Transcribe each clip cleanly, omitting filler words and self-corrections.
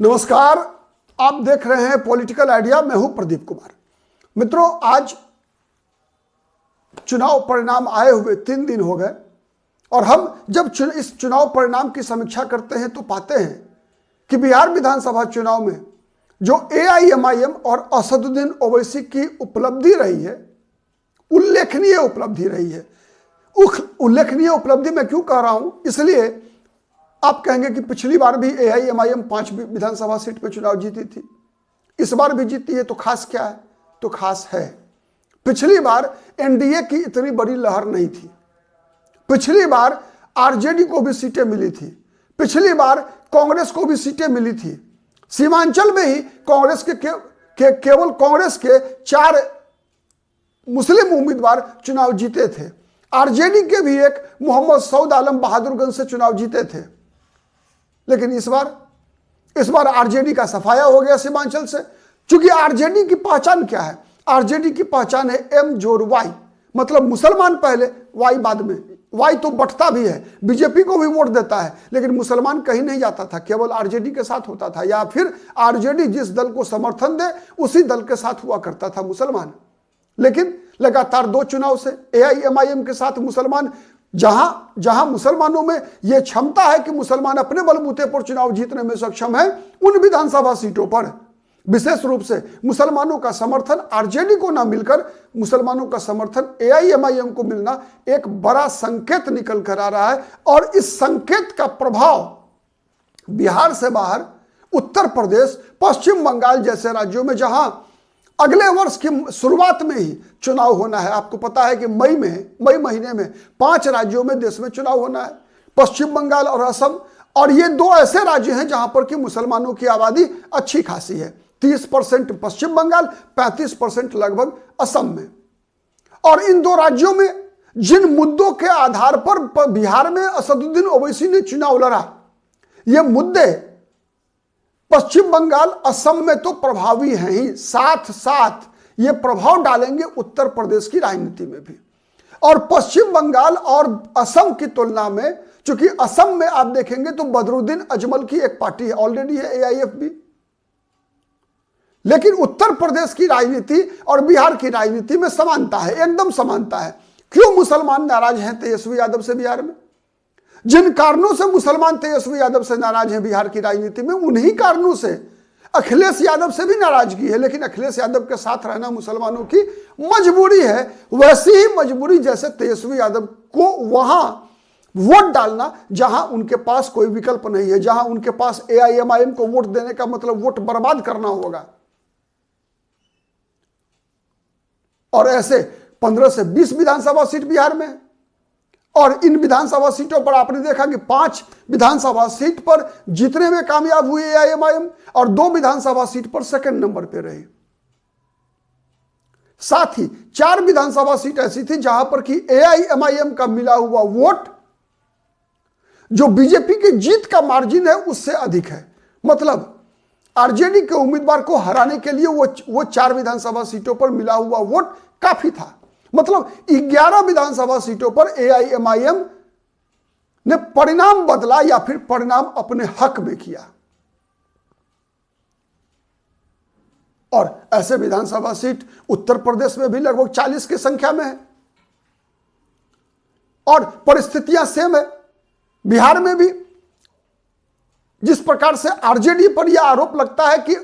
नमस्कार, आप देख रहे हैं पॉलिटिकल आइडिया। मैं हूं प्रदीप कुमार। मित्रों, आज चुनाव परिणाम आए हुए 3 दिन हो गए और हम जब इस चुनाव परिणाम की समीक्षा करते हैं तो पाते हैं कि बिहार विधानसभा चुनाव में जो एआईएमआईएम और असदुद्दीन ओवैसी की उपलब्धि रही है, उल्लेखनीय उपलब्धि रही है। उल्लेखनीय उपलब्धि मैं क्यों कह रहा हूं? इसलिए आप कहेंगे कि पिछली बार भी एआईएमआईएम 5 विधानसभा सीट पर चुनाव जीती थी, इस बार भी जीती है, तो खास क्या है? तो खास है, पिछली बार एनडीए की इतनी बड़ी लहर नहीं थी। पिछली बार आरजेडी को भी सीटें मिली थी, पिछली बार कांग्रेस को भी सीटें मिली थी। सीमांचल में ही कांग्रेस केवल कांग्रेस के 4 मुस्लिम उम्मीदवार चुनाव जीते थे। आरजेडी के भी एक मोहम्मद सऊद आलम बहादुरगंज से चुनाव जीते थे। लेकिन इस बार आरजेडी का सफाया हो गया सीमांचल से। क्योंकि आरजेडी की पहचान क्या है? आरजेडी की पहचान है एम जोड़ वाई, मतलब मुसलमान पहले, वाई बाद में। वाई तो बंटता भी है, बीजेपी को भी वोट देता है, लेकिन मुसलमान कहीं नहीं जाता था, केवल आरजेडी के साथ होता था, या फिर आरजेडी जिस दल को समर्थन दे उसी दल के साथ हुआ करता था मुसलमान। लेकिन लगातार 2 चुनाव से एआईएमआईएम के साथ मुसलमान, जहां मुसलमानों में यह क्षमता है कि मुसलमान अपने बलबूते पर चुनाव जीतने में सक्षम है, उन विधानसभा सीटों पर विशेष रूप से मुसलमानों का समर्थन आरजेडी को ना मिलकर मुसलमानों का समर्थन एआईएमआईएम को मिलना एक बड़ा संकेत निकल कर आ रहा है। और इस संकेत का प्रभाव बिहार से बाहर उत्तर प्रदेश, पश्चिम बंगाल जैसे राज्यों में, जहां अगले वर्ष की शुरुआत में ही चुनाव होना है। आपको पता है कि मई महीने में 5 राज्यों में देश में चुनाव होना है, पश्चिम बंगाल और असम। और ये 2 ऐसे राज्य हैं जहां पर कि मुसलमानों की आबादी अच्छी खासी है, 30% पश्चिम बंगाल, 35% लगभग असम में। और इन 2 राज्यों में जिन मुद्दों के आधार पर बिहार में असदुद्दीन ओवैसी ने चुनाव लड़ा, ये मुद्दे पश्चिम बंगाल, असम में तो प्रभावी हैं ही, साथ साथ ये प्रभाव डालेंगे उत्तर प्रदेश की राजनीति में भी। और पश्चिम बंगाल और असम की तुलना में, चूंकि असम में आप देखेंगे तो बदरुद्दीन अजमल की एक पार्टी है, ऑलरेडी है एआईएफबी। लेकिन उत्तर प्रदेश की राजनीति और बिहार की राजनीति में समानता है, एकदम समानता है। क्यों मुसलमान नाराज हैं तेजस्वी यादव से बिहार में? जिन कारणों से मुसलमान तेजस्वी यादव से नाराज हैं बिहार की राजनीति में, उन्हीं कारणों से अखिलेश यादव से भी नाराजगी है। लेकिन अखिलेश यादव के साथ रहना मुसलमानों की मजबूरी है, वैसी ही मजबूरी जैसे तेजस्वी यादव को वहां वोट डालना जहां उनके पास कोई विकल्प नहीं है, जहां उनके पास एआईएमआईएम को वोट देने का मतलब वोट बर्बाद करना होगा। और ऐसे 15 से 20 विधानसभा सीट बिहार में है। और इन विधानसभा सीटों पर आपने देखा कि 5 विधानसभा सीट पर जीतने में कामयाब हुई एआईएमआईएम और 2 विधानसभा सीट पर सेकंड नंबर पर रही। साथ ही 4 विधानसभा सीट ऐसी थी जहां पर कि एआईएमआईएम का मिला हुआ वोट जो बीजेपी की जीत का मार्जिन है उससे अधिक है। मतलब आरजेडी के उम्मीदवार को हराने के लिए वो 4 विधानसभा सीटों पर मिला हुआ वोट काफी था। मतलब 11 विधानसभा सीटों पर एआईएमआईएम ने परिणाम बदला या फिर परिणाम अपने हक में किया। और ऐसे विधानसभा सीट उत्तर प्रदेश में भी लगभग 40 की संख्या में है और परिस्थितियां सेम है। बिहार में भी जिस प्रकार से आरजेडी पर यह आरोप लगता है कि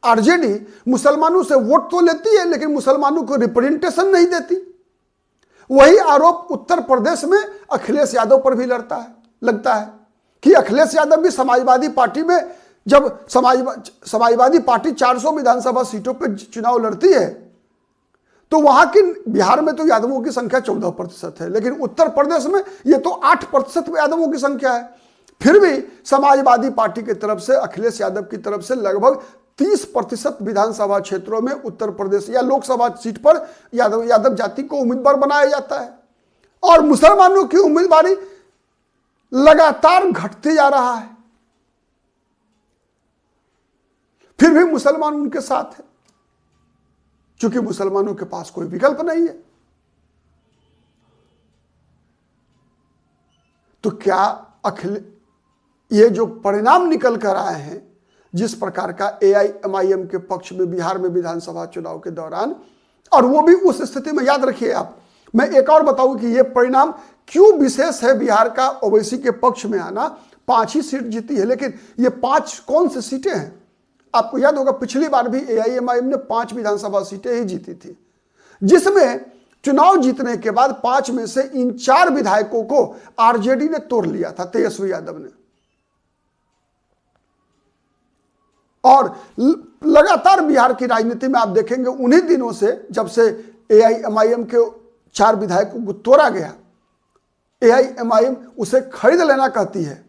आरजेडी मुसलमानों से वोट तो लेती है लेकिन मुसलमानों को रिप्रेजेंटेशन नहीं देती, वही आरोप उत्तर प्रदेश में अखिलेश यादव पर भी लगता है कि अखिलेश यादव भी समाजवादी पार्टी में, जब समाजवादी पार्टी 400 विधानसभा सीटों पर चुनाव लड़ती है तो वहां की, बिहार में तो यादवों की संख्या 14% है, लेकिन उत्तर प्रदेश में यह तो 8% यादवों की संख्या है। फिर भी समाजवादी पार्टी की तरफ से, अखिलेश यादव की तरफ से लगभग 30% विधानसभा क्षेत्रों में उत्तर प्रदेश या लोकसभा सीट पर यादव जाति को उम्मीदवार बनाया जाता है। और मुसलमानों की उम्मीदवारी लगातार घटते जा रहा है, फिर भी मुसलमान उनके साथ है, क्योंकि मुसलमानों के पास कोई विकल्प नहीं है। तो क्या ये जो परिणाम निकल कर आए हैं, जिस प्रकार का AIMIM के पक्ष में बिहार में विधानसभा चुनाव के दौरान, और वो भी उस स्थिति में, याद रखिए आप, मैं एक और बताऊं कि ये परिणाम क्यों विशेष है बिहार का ओवैसी के पक्ष में आना। 5 ही सीट जीती है, लेकिन ये 5 कौन सी सीटें हैं? आपको याद होगा पिछली बार भी AIMIM ने 5 विधानसभा सीटें ही जीती थी, जिसमें चुनाव जीतने के बाद 5 में से इन 4 विधायकों को आरजेडी ने तोड़ लिया था, तेजस्वी यादव ने। और लगातार बिहार की राजनीति में आप देखेंगे उन्हीं दिनों से, जब से AIMIM के 4 विधायकों को तोड़ा गया, AIMIM उसे खरीद लेना कहती है।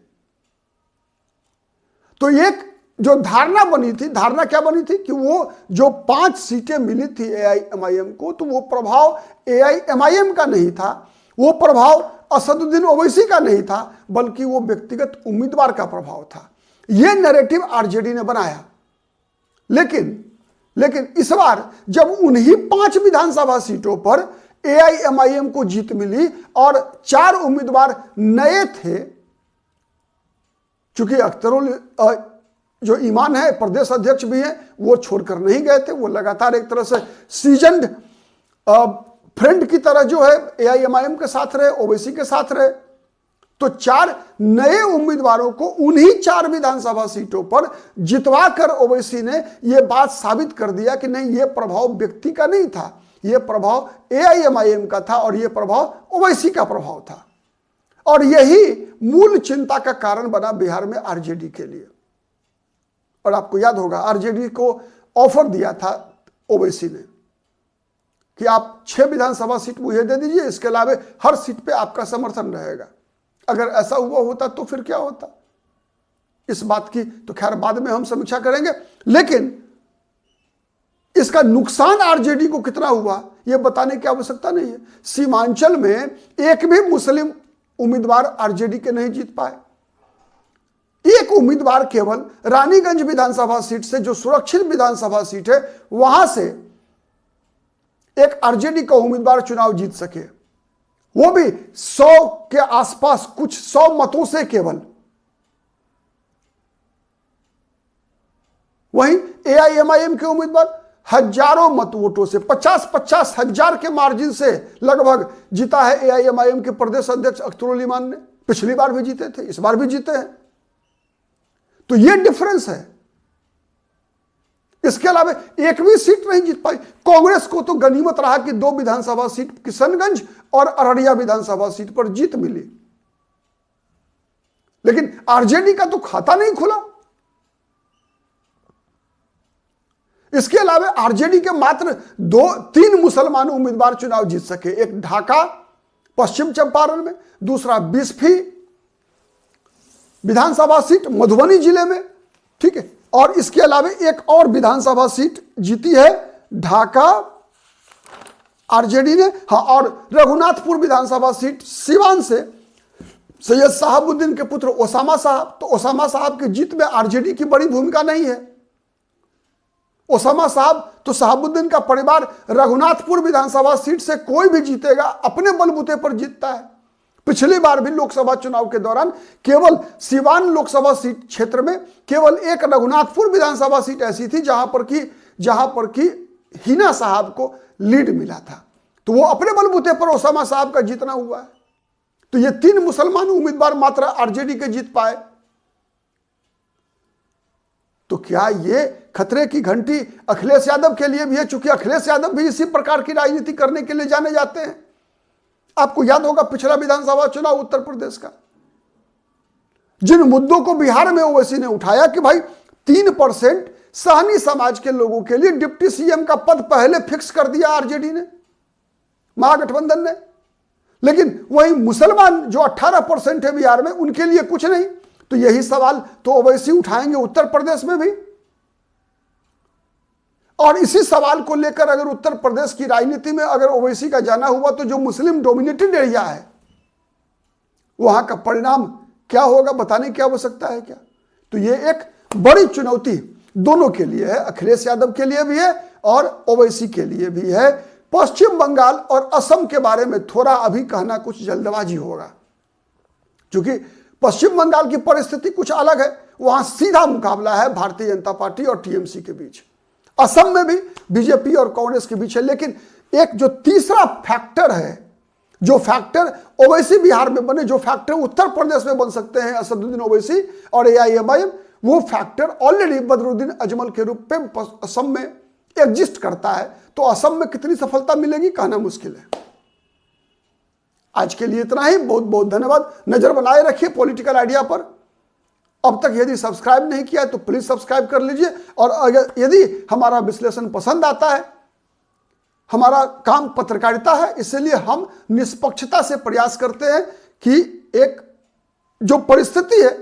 तो एक जो धारणा बनी थी, धारणा क्या बनी थी कि वो जो 5 सीटें मिली थी AIMIM को, तो वो प्रभाव AIMIM का नहीं था, वो प्रभाव असदुद्दीन ओवैसी का नहीं था, बल्कि वो व्यक्तिगत उम्मीदवार का प्रभाव था। ये नैरेटिव आरजेडी ने बनाया। लेकिन इस बार जब उन्हीं 5 विधानसभा सीटों पर AIMIM को जीत मिली और 4 उम्मीदवार नए थे, चूंकि अख्तरुल जो ईमान है प्रदेश अध्यक्ष भी हैं, वो छोड़कर नहीं गए थे, वो लगातार एक तरह से सीजन्ड फ्रेंड की तरह जो है AIMIM के साथ रहे, ओवैसी के साथ रहे। तो 4 नए उम्मीदवारों को उन्हीं 4 विधानसभा सीटों पर जितवाकर ओवैसी ने यह बात साबित कर दिया कि नहीं, यह प्रभाव व्यक्ति का नहीं था, यह प्रभाव AIMIM का था और यह प्रभाव ओवैसी का प्रभाव था। और यही मूल चिंता का कारण बना बिहार में आरजेडी के लिए। और आपको याद होगा आरजेडी को ऑफर दिया था ओवैसी ने कि आप 6 विधानसभा सीट मुझे दे दीजिए, इसके अलावा हर सीट पे आपका समर्थन रहेगा। अगर ऐसा हुआ होता तो फिर क्या होता, इस बात की तो खैर बाद में हम समीक्षा करेंगे। लेकिन इसका नुकसान आरजेडी को कितना हुआ यह बताने की आवश्यकता नहीं है। सीमांचल में एक भी मुस्लिम उम्मीदवार आरजेडी के नहीं जीत पाए। एक उम्मीदवार केवल रानीगंज विधानसभा सीट से, जो सुरक्षित विधानसभा सीट है, वहां से एक आरजेडी का उम्मीदवार चुनाव जीत सके, वो भी 100 के आसपास, कुछ 100 मतों से केवल। वहीं AIMIM के उम्मीदवार हजारों मत वोटों से, 50-50 हजार के मार्जिन से लगभग जीता है AIMIM के प्रदेश अध्यक्ष अख्तरुल ईमान ने। पिछली बार भी जीते थे, इस बार भी जीते हैं। तो ये डिफरेंस है। इसके अलावा एक भी सीट नहीं जीत पाई। कांग्रेस को तो गनीमत रहा कि 2 विधानसभा सीट किशनगंज और अररिया विधानसभा सीट पर जीत मिली, लेकिन आरजेडी का तो खाता नहीं खुला। इसके अलावा आरजेडी के मात्र 2-3 मुसलमान उम्मीदवार चुनाव जीत सके। एक ढाका पश्चिम चंपारण में, दूसरा बिस्फी विधानसभा सीट मधुबनी जिले में, ठीक है, और इसके अलावा एक और विधानसभा सीट जीती है ढाका आरजेडी ने। हाँ, और रघुनाथपुर विधानसभा सीट सिवान से सैयद शहाबुद्दीन के पुत्र ओसामा साहब, तो ओसामा साहब की जीत में आरजेडी की बड़ी भूमिका नहीं है। ओसामा साहब तो शहाबुद्दीन का परिवार रघुनाथपुर विधानसभा सीट से कोई भी जीतेगा अपने बलबूते पर जीतता है। पिछली बार भी लोकसभा चुनाव के दौरान केवल सिवान लोकसभा सीट क्षेत्र में केवल एक रघुनाथपुर विधानसभा सीट ऐसी थी जहां पर की हिना साहब को लीड मिला था, तो वो अपने बलबूते पर ओसामा साहब का जीतना हुआ है। तो ये 3 मुसलमान उम्मीदवार मात्र आरजेडी के जीत पाए। तो क्या ये खतरे की घंटी अखिलेश यादव के लिए भी है? चूंकि अखिलेश यादव भी इसी प्रकार की राजनीति करने के लिए जाने जाते हैं। आपको याद होगा पिछला विधानसभा चुनाव उत्तर प्रदेश का, जिन मुद्दों को बिहार में ओवैसी ने उठाया कि भाई 3% सहनी समाज के लोगों के लिए डिप्टी सीएम का पद पहले फिक्स कर दिया आरजेडी ने, महागठबंधन ने, लेकिन वही मुसलमान जो 18% है बिहार में, उनके लिए कुछ नहीं। तो यही सवाल तो ओवैसी उठाएंगे उत्तर प्रदेश में भी। और इसी सवाल को लेकर अगर उत्तर प्रदेश की राजनीति में अगर ओवैसी का जाना हुआ तो जो मुस्लिम डोमिनेटेड एरिया है वहां का परिणाम क्या होगा बताने की आवश्यकता है क्या? तो ये एक बड़ी चुनौती दोनों के लिए है, अखिलेश यादव के लिए भी है और ओवैसी के लिए भी है। पश्चिम बंगाल और असम के बारे में थोड़ा अभी कहना कुछ जल्दबाजी होगा, क्योंकि पश्चिम बंगाल की परिस्थिति कुछ अलग है। वहां सीधा मुकाबला है भारतीय जनता पार्टी और टीएमसी के बीच। असम में भी बीजेपी और कांग्रेस के बीच है। लेकिन एक जो तीसरा फैक्टर है, जो फैक्टर ओवैसी बिहार में बने, जो फैक्टर उत्तर प्रदेश में बन सकते हैं असदुद्दीन ओवैसी और AIMIM, वो फैक्टर ऑलरेडी बदरुद्दीन अजमल के रूप में असम में एग्जिस्ट करता है। तो असम में कितनी सफलता मिलेगी कहना मुश्किल है। आज के लिए इतना ही। बहुत बहुत धन्यवाद। नजर बनाए रखिए पॉलिटिकल आइडिया पर। अब तक यदि सब्सक्राइब नहीं किया है तो प्लीज सब्सक्राइब कर लीजिए। और यदि हमारा विश्लेषण पसंद आता है, हमारा काम पत्रकारिता है, इसलिए हम निष्पक्षता से प्रयास करते हैं कि एक जो परिस्थिति है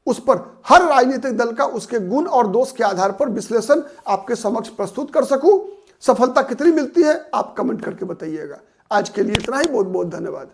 उस पर हर राजनीतिक दल का उसके गुण और दोष के आधार पर विश्लेषण आपके समक्ष प्रस्तुत कर सकूं। सफलता कितनी मिलती है आप कमेंट करके बताइएगा। आज के लिए इतना ही। बहुत बहुत धन्यवाद।